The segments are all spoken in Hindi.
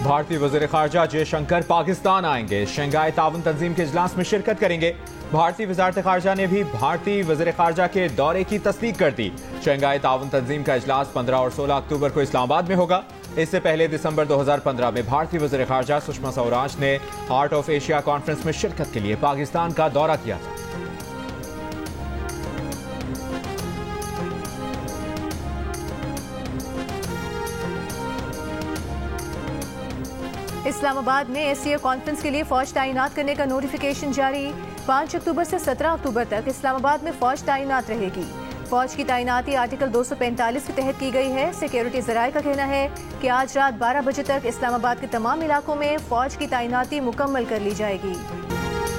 भारतीय वज़ीर ख़ारजा जयशंकर पाकिस्तान आएंगे। शंघाई ताउन तंजीम के इजलास में शिरकत करेंगे। भारतीय वज़ारत ख़ारजा ने भी भारतीय वज़ीर ख़ारजा के दौरे की तस्दीक कर दी। शंघाई ताउन तंजीम का इजलास 15 और 16 अक्टूबर को इस्लामाबाद में होगा। इससे पहले दिसंबर 2015 में भारतीय वज़ीर ख़ारजा सुषमा स्वराज ने हार्ट ऑफ एशिया कॉन्फ्रेंस में शिरकत के लिए पाकिस्तान का दौरा किया था। इस्लामाबाद में एससीओ कॉन्फ्रेंस के लिए फौज तैनात करने का नोटिफिकेशन जारी। 5 अक्टूबर से 17 अक्टूबर तक इस्लामाबाद में फौज तैनात रहेगी। फौज की तैनाती आर्टिकल 245 के तहत की गई है। सिक्योरिटी जराये का कहना है कि आज रात 12 बजे तक इस्लामाबाद के तमाम इलाकों में फौज की तैनाती मुकम्मल कर ली जाएगी।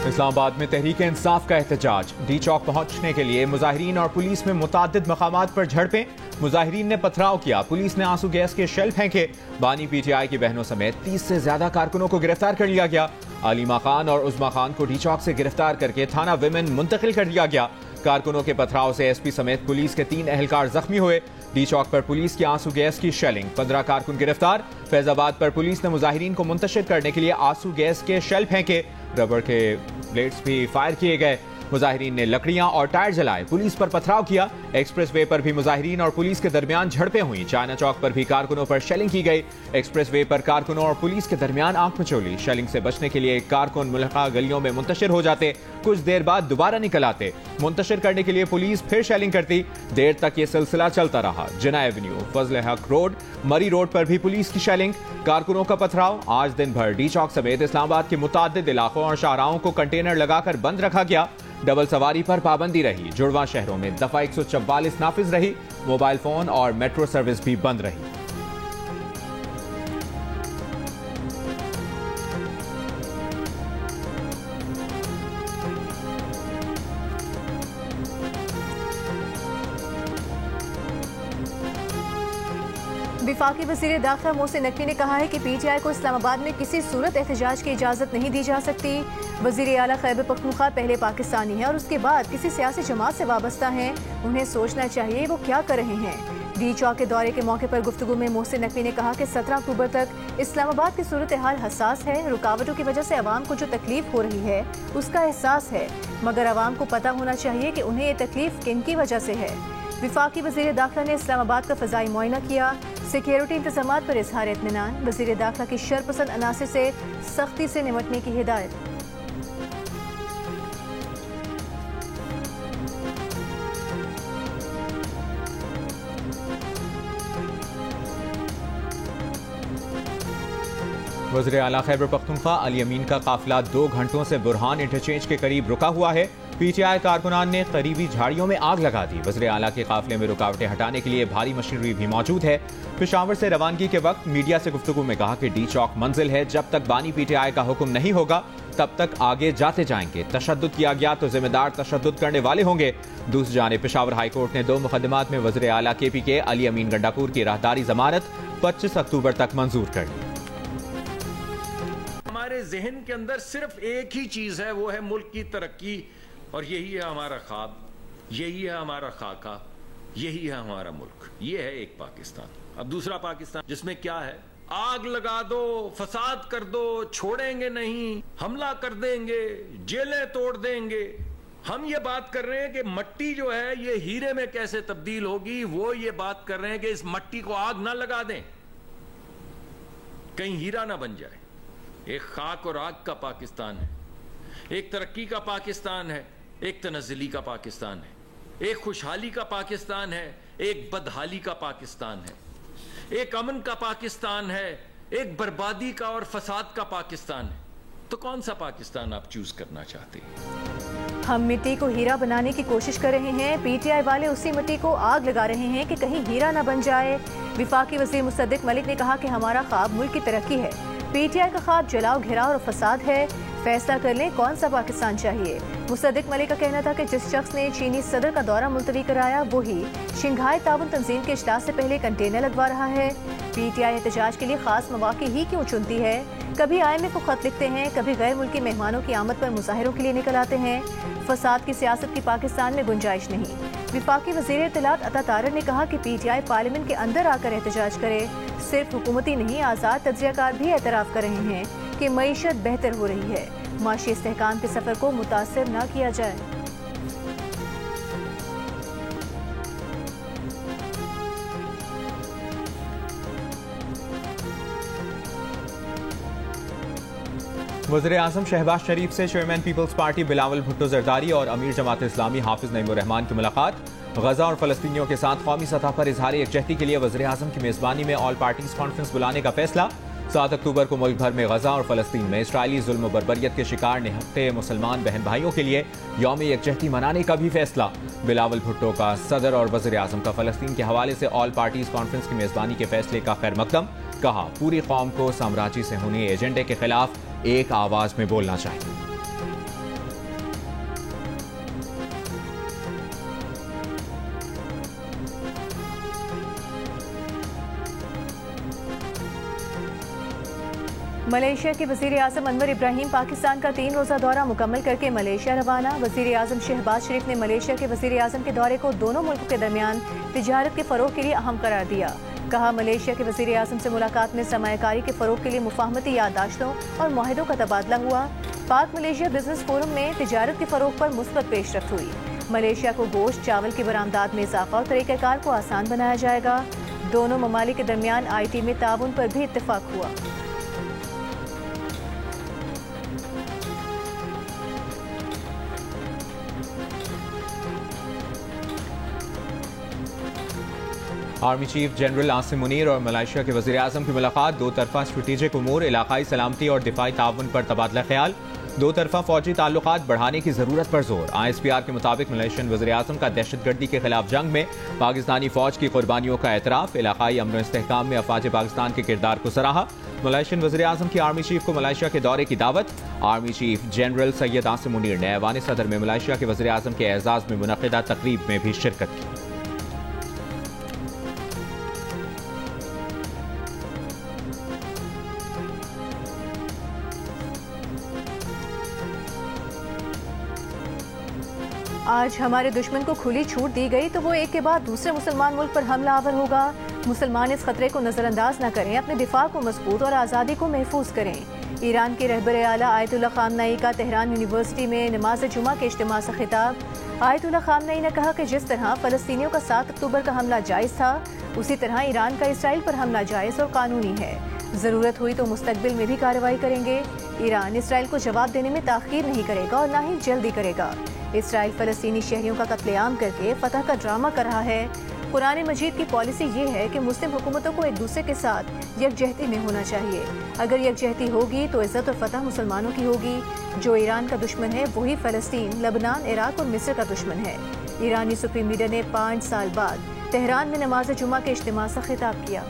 इस्लामाबाद में तहरीक इंसाफ का एहतजाज। डी चौक पहुंचने के लिए मुजाहिरीन और पुलिस में मुताद्दिद मकामात पर झड़पें। मुजाहिरीन ने पथराव किया, पुलिस ने आंसू गैस के शेल फेंके। बानी पीटीआई की बहनों समेत 30 से ज्यादा कारकुनों को गिरफ्तार कर लिया गया। आलिमा खान और उज़मा खान को डी चौक से गिरफ्तार करके थाना विमेन मुंतकिल कर दिया गया। कारकुनों के पथराव से एसपी समेत पुलिस के 3 एहलकार जख्मी हुए। डी चौक पर पुलिस की आंसू गैस की शेलिंग, 15 कारकुन गिरफ्तार। फैजाबाद पर पुलिस ने मुजाहिरीन को मुंतशिर करने के लिए आंसू गैस के शेल फेंके। रबर के ब्लेड्स भी फायर किए गए। मुजाहिरीन ने लकड़ियां और टायर जलाए, पुलिस पर पथराव किया। एक्सप्रेस वे पर भी मुजाहिरीन और पुलिस के दरमियान झड़पें हुई। चाइना चौक पर भी कारकुनों पर शेलिंग की गई। एक्सप्रेस वे पर कारकुनों और पुलिस के दरमियान आंख मिचौली। शेलिंग से बचने के लिए कारकुन मुल्हका गलियों में मुंतशिर हो जाते, कुछ देर बाद दोबारा निकल आते। मुंतशिर करने के लिए पुलिस फिर शेलिंग करती। देर तक ये सिलसिला चलता रहा। जिना एवेन्यू, फजल हक रोड, मरी रोड पर भी पुलिस की शेलिंग, कारकुनों का पथराव। आज दिन भर डी चौक समेत इस्लामाबाद के मुताद्दिद इलाकों और शाहराहों को कंटेनर लगाकर बंद रखा गया। डबल सवारी पर पाबंदी रही। जुड़वा शहरों में दफा 144 नाफिज रही। मोबाइल फोन और मेट्रो सर्विस भी बंद रही। विफाकी वज़ीर दाखिला मोहसिन नकवी ने कहा है कि पीटीआई को इस्लामाबाद में किसी सूरत एहतजाज की इजाज़त नहीं दी जा सकती। वज़ीर आला खैबर पख्तूनख्वा पहले पाकिस्तानी है और उसके बाद किसी सियासी जमात से वाबस्ता हैं। उन्हें सोचना चाहिए वो क्या कर रहे हैं। डी चौक के दौरे के मौके पर गुफ्तगू में मोहसिन नकवी ने कहा कि 17 अक्टूबर तक इस्लामाबाद की सूरत हाल हसास है। रुकावटों की वजह से अवाम को जो तकलीफ हो रही है उसका एहसास है, मगर अवाम को पता होना चाहिए कि उन्हें ये तकलीफ किन की वजह से है। विफाकी वज़ीर दाखिला ने इस्लामाबाद का फ़ज़ाई मुआयना किया। सिक्योरिटी इंतज़ामात पर इज़हार इत्मीनान। वज़ीर दाखिला की शरपसंद अनासिर से सख्ती से निपटने की हिदायत। वज़ीर आला खैबर पख्तूनख्वा अली अमीन का काफिला 2 घंटों से बुरहान इंटरचेंज के करीब रुका हुआ है। पीटीआई कारकुनान ने करीबी झाड़ियों में आग लगा दी। वज़ीर आला के काफिले में रुकावटें हटाने के लिए भारी मशीनरी भी मौजूद है। पेशावर से रवानगी के वक्त मीडिया से गुफ्तगू में कहा कि डी चौक मंजिल है, जब तक बानी पीटीआई का हुक्म नहीं होगा तब तक आगे जाते जाएंगे। तशद्दुद किया गया तो जिम्मेदार तशद्दुद करने वाले होंगे। दूसरी जानिब पेशावर हाईकोर्ट ने 2 मुकदमात में वज़ीर आला केपी के अली अमीन गंडापुर की राहदारी जमानत 25 अक्टूबर तक मंजूर कर ली। हमारे जहन के अंदर सिर्फ एक ही चीज है, वो है मुल्क की तरक्की, और यही है हमारा ख्वाब, यही है हमारा खाका, यही है हमारा मुल्क। ये है एक पाकिस्तान। अब दूसरा पाकिस्तान जिसमें क्या है, आग लगा दो, फसाद कर दो, छोड़ेंगे नहीं, हमला कर देंगे, जेलें तोड़ देंगे। हम ये बात कर रहे हैं कि मट्टी जो है ये हीरे में कैसे तब्दील होगी। वो ये बात कर रहे हैं कि इस मट्टी को आग ना लगा दें, कहीं हीरा ना बन जाए। एक खाक और आग का पाकिस्तान है, एक तरक्की का पाकिस्तान है, एक तनज़्ज़ुली का पाकिस्तान है, एक खुशहाली का पाकिस्तान है, एक बदहाली का पाकिस्तान है, एक अमन का पाकिस्तान है, एक बर्बादी का और फसाद का पाकिस्तान है। तो कौन सा पाकिस्तान आप चूज करना चाहते हैं? हम मिट्टी को हीरा बनाने की कोशिश कर रहे हैं, पीटीआई वाले उसी मिट्टी को आग लगा रहे हैं कि कहीं हीरा ना बन जाए। विफाकी वज़ीर मुसद्दिक मलिक ने कहा कि हमारा ख्वाब मुल्क की तरक्की है, पीटीआई का ख्वाब जलाओ, घेराव और फसाद है। फैसला कर लें कौन सा पाकिस्तान चाहिए। मुसद्दिक मलिक का कहना था कि जिस शख्स ने चीनी सदर का दौरा मुलतवी कराया वही शंघाई ताउन तंजीम के इजलास से पहले कंटेनर लगवा रहा है। पीटीआई एहतजाज के लिए खास मौके ही क्यों चुनती है। कभी IMF को खत लिखते हैं, कभी गैर मुल्की मेहमानों की आमद पर मुजाहिरों के लिए निकल आते हैं। फसाद की सियासत की पाकिस्तान में गुंजाइश नहीं। वफाकी वज़ीर इत्तलात अता तारर ने कहा कि PTI पार्लियामेंट के अंदर आकर एहतजाज करे। सिर्फ हुकूमती नहीं, आज़ाद तज्ज़ियाकार भी एतराफ़ कर रहे हैं कि मईशत बेहतर हो रही है। माशी इस्तेहकाम के सफ़र को मुतासिर न किया जाए। वज़ीर-ए-आज़म शहबाज शरीफ से chairman People's Party Bilawal Bhutto Zardari और अमीर जमात इस्लामी हाफिज नईमुर रहमान की मुलाकात। गजा और फलस्तीनियों के साथ कौमी सतह पर इजहार यकजहती के लिए वज़ीर-ए-आज़म की मेज़बानी में ऑल पार्टीज कॉन्फ्रेंस बुलाने का फैसला। 7 अक्टूबर को मुल्क भर में गजा और फलस्तीन में इसराइली जुल्म व बर्बरियत के शिकार निहत्ते मुसलमान बहन भाइयों के लिए यौम यकजहती मनाने का भी फैसला। बिलावल भुट्टो का सदर और वज़ीर-ए-आज़म का फलस्तीन के हवाले से ऑल पार्टीज कॉन्फ्रेंस की मेज़बानी के फैसले का खैर मकदम। कहा, पूरी कौम को साम्राज्य से होने एजेंडे के खिलाफ एक आवाज में बोलना चाहिए। मलेशिया के वज़ीर-ए-आज़म अनवर इब्राहिम पाकिस्तान का 3 रोज़ा दौरा मुकम्मल करके मलेशिया रवाना। वज़ीर-ए-आज़म शहबाज शरीफ ने मलेशिया के वज़ीर-ए-आज़म के दौरे को दोनों मुल्कों के दरमियान तिजारत के फ़रोग़ के लिए अहम करार दिया। कहा, मलेशिया के वज़ीर-ए-आज़म से मुलाकात में सरमायाकारी के फ़रोग़ के लिए मुफाहमती याददाश्तों और मुआहदों का तबादला हुआ। पाक मलेशिया बिजनेस फोरम में तिजारत के फ़रोग़ पर मुस्बत पेशरफ्त हुई। मलेशिया को गोश्त चावल की बरामदात में इजाफा और तरीक़ाकार को आसान बनाया जाएगा। दोनों ममालिक के दरमियान IT में ताउन पर भी इत्तेफाक हुआ। Army chief general Asim Munir और मलेशिया के वज़ीर-ए-आज़म की मुलाकात। दो तरफा स्ट्रेटेजिक उमूर, इलाकाई सलामती और दिफाई ताउन पर तबादला ख्याल। दो तरफा फौजी ताल्लुकात बढ़ाने की जरूरत पर जोर। ISPR के मुताबिक मलेशियन वज़ीर-ए-आज़म का दहशतगर्दी के खिलाफ जंग में पाकिस्तानी फौज की कुर्बानियों का एतराफ। इलाकाई अमन इस्तेहकाम में अफवाज पाकिस्तान के किरदार को सराहा। मलेशियन वज़ीर-ए-आज़म की आर्मी चीफ को मलेशिया के दौरे की दावत। Army chief general Syed Asim Munir ने ऐवान सदर में मलेशिया के वज़ीर-ए-आज़म के एजाज़ में मुनक़िदा तकरीब में भी शिरकत की। आज हमारे दुश्मन को खुली छूट दी गई तो वो एक के बाद दूसरे मुसलमान मुल्क पर हमला आवर होगा। मुसलमान इस खतरे को नजरअंदाज न करें, अपने दिफा को मजबूत और आज़ादी को महफूज करें। ईरान के रहबर आला आयतुल्लाह खामनई का तेहरान यूनिवर्सिटी में नमाज जुमा के इज्तिमा से खिताब। आयतुल्लाह खामनई ने कहा कि जिस तरह फलस्तीनियों का 7 अक्टूबर का हमला जायज़ था, उसी तरह ईरान का इसराइल पर हमला जायज़ और कानूनी है। ज़रूरत हुई तो मुस्तकबिल में भी कार्रवाई करेंगे। ईरान इसराइल को जवाब देने में ताख़ीर नहीं करेगा और न ही जल्दी करेगा। इसराइल फलस्तीनी शहरियों का कत्लेआम करके फतह का ड्रामा कर रहा है। कुरान मजीद की पॉलिसी ये है कि मुस्लिम हुकूमतों को एक दूसरे के साथ यकजहती में होना चाहिए। अगर यकजहती होगी तो इज़्ज़त और फतह मुसलमानों की होगी। जो ईरान का दुश्मन है वही फ़लस्तीन, लबनान, इराक और मिस्र का दुश्मन है। ईरानी सुप्रीम लीडर ने 5 साल बाद तेहरान में नमाज जुमा के इज्तिमा से खिताब किया।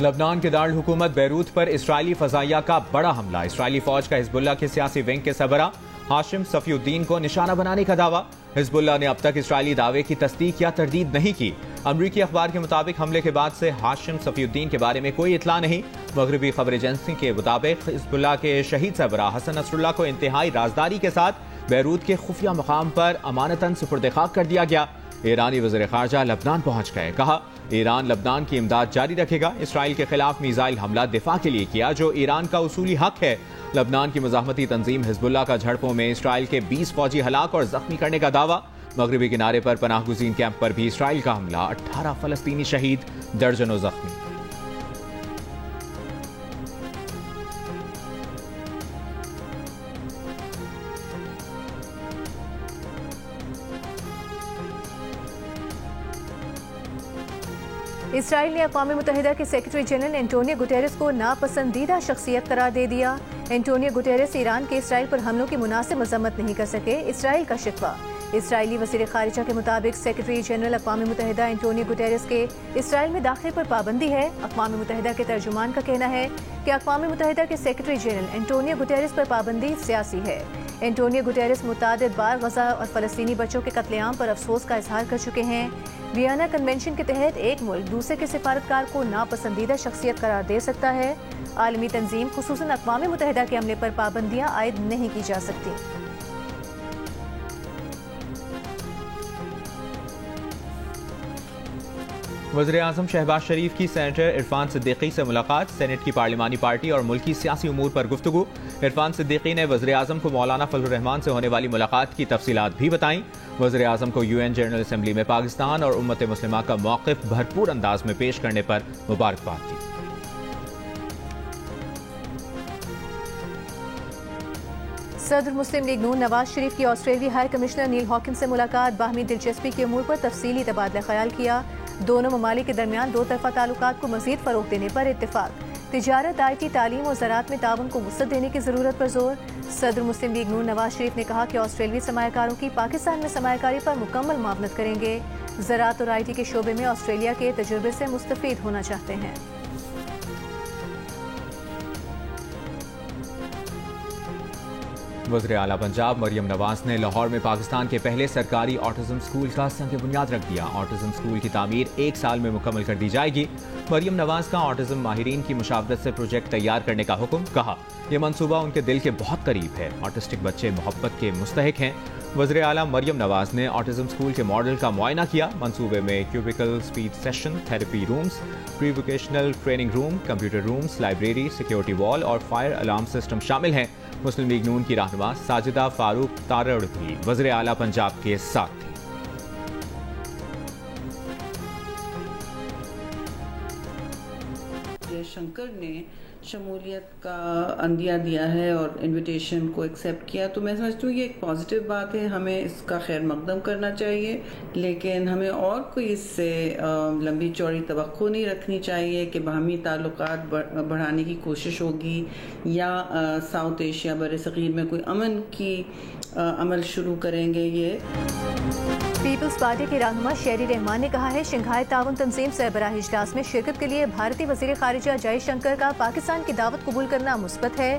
लबनान के दारुल हुकूमत बैरूत पर इसराइली फजाइया का बड़ा हमला। इसराइली फौज का हिजबुल्लाह के सियासी विंग के सरबरा हाशिम सफीउद्दीन को निशाना बनाने का दावा। हिजबुल्लाह ने अब तक इसराइली दावे की तस्दीक या तरदीद नहीं की। अमरीकी अखबार के मुताबिक हमले के बाद से हाशिम सफीउद्दीन के बारे में कोई इतला नहीं। मगरबी खबर एजेंसी के मुताबिक हिजबुल्लाह के शहीद सरबरा हसन नसरुल्लाह को इंतहाई राजदारी के साथ बैरूत के खुफिया मकाम पर अमानतन सुपुर्द खाक कर दिया गया। ईरानी वज़ीर ख़ारजा लबनान पहुंच गए। कहा, ईरान लबनान की इमदाद जारी रखेगा। इसराइल के खिलाफ मिसाइल हमला दिफा के लिए किया, जो ईरान का उसूली हक है। लबनान की मुजाहमती तंजीम हिजबुल्लाह का झड़पों में इसराइल के 20 फौजी हलाक और जख्मी करने का दावा। मगरबी किनारे पर पनाह गुज़ीन कैंप पर भी इसराइल का हमला, 18 फलस्तीनी शहीद, दर्जनों जख्मी। इसराइल ने अक़वाम मुत्तहिदा के सेक्रेटरी जनरल एंटोनियो गुटेरेस को नापसंदीदा शख्सियत करार दे दिया। एंटोनियो गुटेरेस ईरान के इसराइल पर हमलों की मुनासिब मजम्मत नहीं कर सके। इसराइल का शिकवा, इसराइली वज़ीर ख़ारिजा के मुताबिक सेक्रेटरी जनरल अक़वाम मुत्तहिदा एंटोनियो गुटेरेस के इसराइल में दाखिले पर पाबंदी है। अक़वाम मुत्तहिदा के तर्जुमान का कहना है कि अक़वाम मुत्तहिदा के सेक्रेटरी जनरल एंटोनियो गुटेरेस पर पाबंदी सियासी है। एंटोनियो गुटेरेस मुतअद्दिद बार गजा और फ़लस्तीनी बच्चों के कत्लेआम पर अफसोस का इजहार कर चुके हैं। वियना कन्वेंशन के तहत एक मुल्क दूसरे के सिफारतकार को नापसंदीदा शख्सियत करार दे सकता है। आलमी तंजीम खुसूसन अक़वाम मुत्तहिदा के अमले पर पाबंदियाँ आयद नहीं की जा सकती। वज़ीर-ए-आज़म शहबाज शरीफ की सेनेटर इरफान सिद्दीकी से मुलाकात, सेनेट की पार्लिमानी पार्टी और मुल्की सियासी उमूर पर गुफ्तगू। इरफान सिद्दीकी ने वज़ीर-ए-आज़म को मौलाना फजलुर रहमान से होने वाली मुलाकात की तफसीलात भी बताईं। वज़ीर-ए-आज़म को UN जनरल असम्बली में पाकिस्तान और उम्मत मुस्लिमा का मौक़िफ़ भरपूर अंदाज में पेश करने पर मुबारकबाद दी। सदर मुस्लिम लीग नून नवाज शरीफ की ऑस्ट्रेलियाई हाई कमिश्नर नील हॉकिंस से मुलाकात, बाहमी दिलचस्पी के उमूर पर तफसीली तबादला ख्याल किया। दोनों ममालिक के दरमियान दो तरफा ताल्लुकात को मजीद फरोग देने पर इत्तेफाक। तिजारत, IT, तालीम और ज़राअत में ताउन को वुसअत देने की ज़रूरत पर जोर। सदर मुस्लिम लीग नून नवाज शरीफ ने कहा कि ऑस्ट्रेलियाई सरमायाकारों की पाकिस्तान में सरमायाकारी पर मुकम्मल मुआवनत करेंगे। ज़राअत और IT के शोबे में ऑस्ट्रेलिया के तजुर्बे से मुस्तफीद होना चाहते हैं। वज़ीर आला पंजाब मरियम नवाज ने लाहौर में पाकिस्तान के पहले सरकारी ऑटिज़म स्कूल का संग बुनियाद रख दिया। ऑटिज़म स्कूल की तामीर 1 साल में मुकम्मल कर दी जाएगी। मरियम नवाज का ऑटिज़म माहिरीन की मुशावरत से प्रोजेक्ट तैयार करने का हुक्म, कहा यह मनसूबा उनके दिल के बहुत करीब है। ऑटिस्टिक बच्चे मोहब्बत के मुस्तहिक हैं। वज़ीर आला मरियम नवाज ने ऑटिज़म स्कूल के मॉडल का मुआयना किया। मंसूबे में cubicle, speech session, therapy rooms, pre vocational training room, computer rooms, library, security wall और फायर अलार्म सिस्टम शामिल हैं। मुस्लिम लीग नून की रहनुमा साजिदा फारूक तारड़ भी वज़ीर आला पंजाब के साथ थी। जयशंकर ने शमूलियत का अंदिया दिया है और इनविटेशन को एक्सेप्ट किया, तो मैं समझती हूँ ये एक पॉजिटिव बात है। हमें इसका खैर मकदम करना चाहिए, लेकिन हमें और कोई इससे लंबी चौड़ी तवक्को नहीं रखनी चाहिए कि बाहमी ताल्लुकात बढ़ाने की कोशिश होगी या साउथ एशिया बरसगीर में कोई अमन की अमल शुरू करेंगे। ये पीपल्स पार्टी के रहनुमा शेरी रहमान ने कहा है शंघाई ताउन तंजीम सरबराह इजलास में शिरकत के लिए भारतीय वज़ीर ख़ारिजा जयशंकर का पाकिस्तान की दावत कबूल करना मुस्बत है।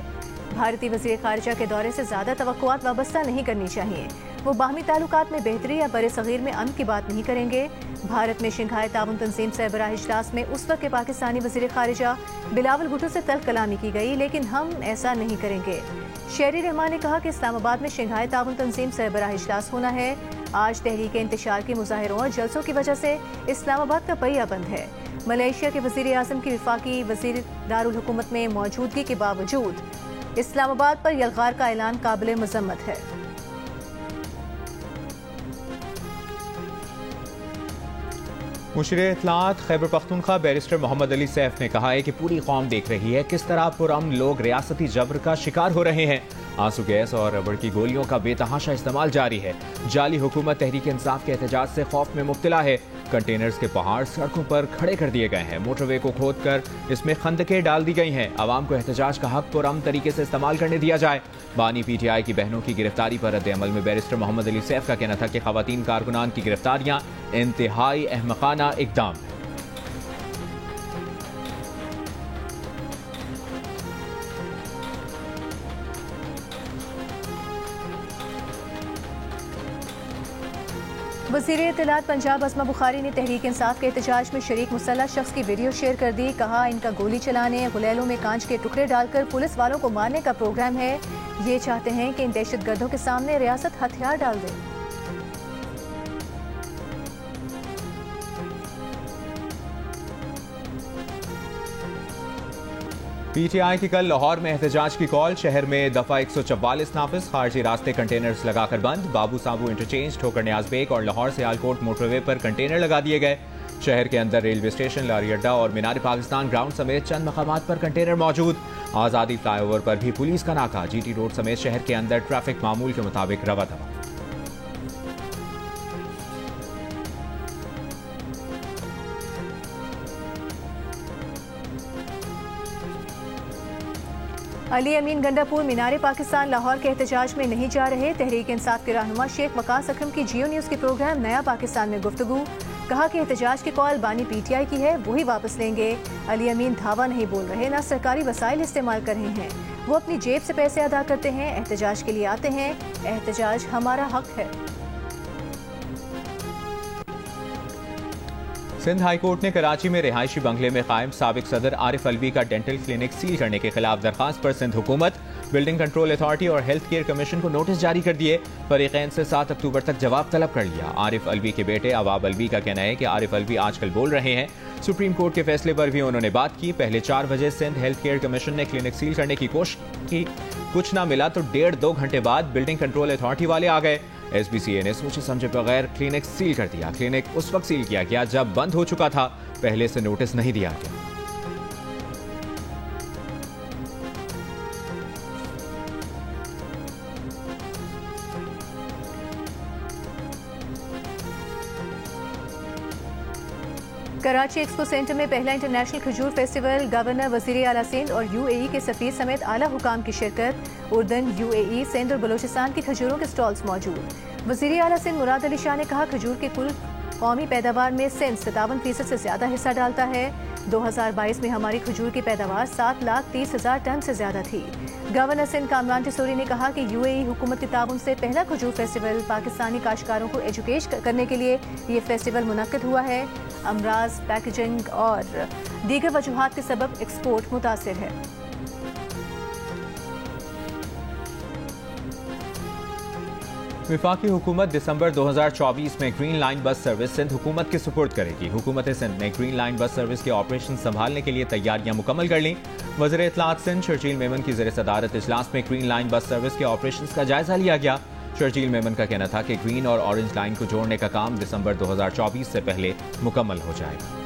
भारतीय वज़ीर ख़ारिजा के दौरे से ज़्यादा तवक्कुआत वाबस्ता नहीं करनी चाहिए। वो बाहमी ताल्लुकात में बेहतरी या बरसगीर में अमन की बात नहीं करेंगे। भारत में शंघाई ताउन तंजीम सरबराह इजलास में उस वक्त के पाकिस्तानी वज़ीर ख़ारिजा बिलावल भुट्टो से तल्ख कलामी की गई, लेकिन हम ऐसा नहीं करेंगे। शेरी रहमान ने कहा कि इस्लामाबाद में शंघाई ताउन तंजीम सरबराह इजलास होना है। आज तहरीक इंतशार के मुजाहिरों और जलसों की वजह से इस्लामाबाद का पहिया बंद है। मलेशिया के वज़ीर आज़म की वफाकी वज़ीर दारुल हुकूमत में मौजूदगी के बावजूद इस्लामाबाद पर यलगार का ऐलान काबिल मज़म्मत है। मुशीर इत्तलात खैबर पख्तूनख्वा बैरिस्टर मोहम्मद अली सैफ ने कहा है कि पूरी कौम देख रही है किस तरह पुरअमन लोग रियासती जबर का शिकार हो रहे हैं। आंसू गैस और रबड़ की गोलियों का बेतहाशा इस्तेमाल जारी है। जाली हुकूमत तहरीक इंसाफ के एहतजाज से खौफ में मुब्तला है। कंटेनर्स के पहाड़ सड़कों पर खड़े कर दिए गए हैं। मोटरवे को खोद कर इसमें खंदकें डाल दी गई हैं। आवाम को एहतजाज का हक पुरअमन तरीके से इस्तेमाल करने दिया जाए। बानी PTI की बहनों की गिरफ्तारी पर रद्द-ए-अमल में बैरिस्टर मोहम्मद अली सैफ का कहना था कि खवातीन कारकुनान की गिरफ्तारियां इंतहाई अहमकाना इक़दाम है। वज़ीर इत्तलात पंजाब अस्मा बुखारी ने तहरीक इंसाफ के एहतजाज में शरीक मुसल्लह शख्स की वीडियो शेयर कर दी। कहा इनका गोली चलाने, गुलेलों में कांच के टुकड़े डालकर पुलिस वालों को मारने का प्रोग्राम है। ये चाहते हैं कि इन दहशतगर्दों के सामने रियासत हथियार डाल दे। PTI की कल लाहौर में एहतजाज की कॉल। शहर में दफा 144 नाफिज, खारजी रास्ते कंटेनर्स लगाकर बंद। बाबू साबू इंटरचेंज, ठोकर न्याज बेग और लाहौर से आलकोट मोटरवे पर कंटेनर लगा दिए गए। शहर के अंदर रेलवे स्टेशन, लारी अड्डा और मीनार पाकिस्तान ग्राउंड समेत चंद मकामात पर कंटेनर मौजूद। आज़ादी फ्लाईओवर पर भी पुलिस का नाका। GT रोड समेत शहर के अंदर ट्रैफिक मामूल के मुताबिक रवा दवा। अली अमीन गंडापुर मीनार पाकिस्तान लाहौर के एहतजाज में नहीं जा रहे। तहरीक इंसाफ के रहनुमा शेख वकास अकरम की जियो न्यूज़ के प्रोग्राम नया पाकिस्तान में गुफ्तगू। कहा कि एहतजाज की कॉल बानी पीटीआई की है, वही वापस लेंगे। अली अमीन धावा नहीं बोल रहे, ना सरकारी वसाइल इस्तेमाल कर रहे हैं। वो अपनी जेब से पैसे अदा करते हैं, एहतजाज के लिए आते हैं। एहतजाज हमारा हक है। सिंध हाई कोर्ट ने कराची में रिहायशी बंगले में कायम साबिक सदर आरिफ अलवी का डेंटल क्लिनिक सील करने के खिलाफ दरखास्त पर सिंध हुकूमत, बिल्डिंग कंट्रोल अथॉरिटी और हेल्थ केयर कमीशन को नोटिस जारी कर दिए। फरीकैन से 7 अक्टूबर तक जवाब तलब कर लिया। आरिफ अलवी के बेटे अवाब अलवी का कहना है कि आरिफ अलवी आजकल बोल रहे हैं। सुप्रीम कोर्ट के फैसले पर भी उन्होंने बात की। पहले 4 बजे सिंध हेल्थ केयर कमीशन ने क्लिनिक सील करने की कोशिश की, कुछ ना मिला तो 1.5-2 घंटे बाद बिल्डिंग कंट्रोल अथॉरिटी वाले आ गए। SBCA ने सोचे समझे बगैर क्लिनिक सील कर दिया। क्लिनिक उस वक्त सील किया गया जब बंद हो चुका था, पहले से नोटिस नहीं दिया गया। कराची एक्सपो सेंटर में पहला इंटरनेशनल खजूर फेस्टिवल, गवर्नर, वजीर आला सिंध और UAE के सफीर समेत आला हुकाम की शिरकत। उर्दन, UAE, सिंध और बलोचिस्तान की खजूरों के स्टॉल्स मौजूद। वजीर आला सिंध मुराद अली शाह ने कहा खजूर के कुल कौमी पैदावार में सिंध 57% से ज्यादा हिस्सा डालता है। 2022 में हमारी खजूर की पैदावार 7,30,000 टन से ज्यादा थी। गवर्नर सिंध कामरान टिसोरी ने कहा कि UAE हुकूमत के ताउन से पहला खजूर फेस्टिवल पाकिस्तानी काश्तकारों को एजुकेट करने के लिए ये फेस्टिवल मुनक्किद हुआ है। अमराज, पैकेजिंग और दीगर वजूहात के सबब एक्सपोर्ट मुतासिर है। वफाकी हुकूमत दिसंबर 2024 में green line bus service Sindh हुकूमत के सुपुर्द करेगी। हुकूमत सिंध ने ग्रीन लाइन बस सर्विस के ऑपरेशन संभालने के लिए तैयारियां मुकम्मल कर ली। वज़ीर इत्तलात सिंध शर्जील मेमन की ज़ेर सदारत इजलास में ग्रीन लाइन बस सर्विस के ऑपरेशन का जायजा लिया गया। शर्जील मेमन का कहना था कि ग्रीन और ऑरेंज लाइन को जोड़ने का काम दिसंबर 2024 से पहले मुकम्मल हो जाएगा।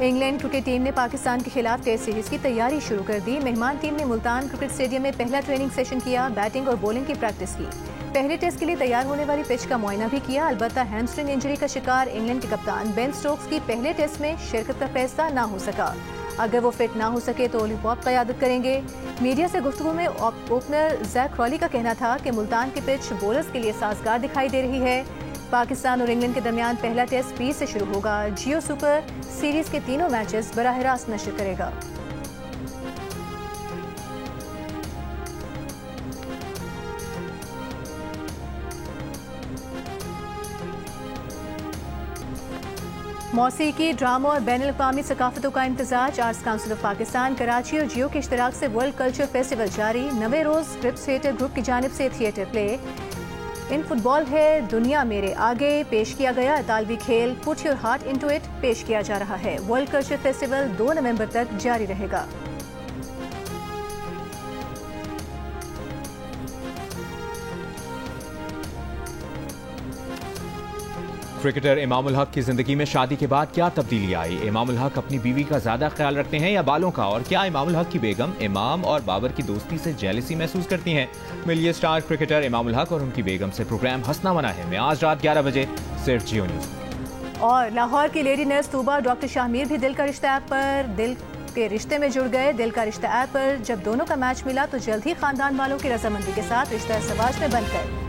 इंग्लैंड क्रिकेट टीम ने पाकिस्तान के खिलाफ टेस्ट सीरीज की तैयारी शुरू कर दी। मेहमान टीम ने मुल्तान क्रिकेट स्टेडियम में पहला ट्रेनिंग सेशन किया, बैटिंग और बॉलिंग की प्रैक्टिस की। पहले टेस्ट के लिए तैयार होने वाली पिच का मुआयना भी किया। अलबत्ता हैमस्ट्रिंग इंजरी का शिकार इंग्लैंड के कप्तान बेन स्टोक्स की पहले टेस्ट में शिरकत का फैसला ना हो सका। अगर वो फिट ना हो सके तो ओली पॉप क़यादत करेंगे। मीडिया से गुफ्तगू में ओपनर जैक क्रॉली का कहना था कि मुल्तान की पिच बॉलर्स के लिए साजगार दिखाई दे रही है। पाकिस्तान और इंग्लैंड के दरमियान पहला टेस्ट 20 से शुरू होगा। जियो सुपर सीरीज के तीनों मैचेस बराह रास्त नशर करेगा। मौसीकी, ड्रामा और बैनुल अक़वामी सकाफ़तों का इम्तिज़ाज। Arts council of Pakistan, Karachi और जियो के इश्तराक से वर्ल्ड कल्चर फेस्टिवल जारी। 9वें रोज़ क्रिप्स थिएटर ग्रुप की जानिब से थिएटर प्ले इन फुटबॉल है दुनिया मेरे आगे पेश किया गया। इतालवी खेल put your heart into it पेश किया जा रहा है। वर्ल्ड कल्चर फेस्टिवल 2 नवंबर तक जारी रहेगा। क्रिकेटर इमामुल हक की जिंदगी में शादी के बाद क्या तब्दीली आई? इमामुल हक अपनी बीवी का ज्यादा ख्याल रखते हैं या बालों का? और क्या इमामुल हक की बेगम इमाम और बाबर की दोस्ती से जेलसी महसूस करती हैं? मिलिए स्टार क्रिकेटर इमामुल हक और उनकी बेगम से प्रोग्राम हंसना मना है में आज रात 11 बजे सिर्फ जियो न्यूज़। और लाहौर की lady nurse Tuba doctor Shahmir भी दिल का रिश्ता ऐप पर दिल के रिश्ते में जुड़ गए। दिल का रिश्ता ऐप पर जब दोनों का मैच मिला तो जल्द ही खानदान वालों की रजामंदी के साथ रिश्ता सवाज में बनकर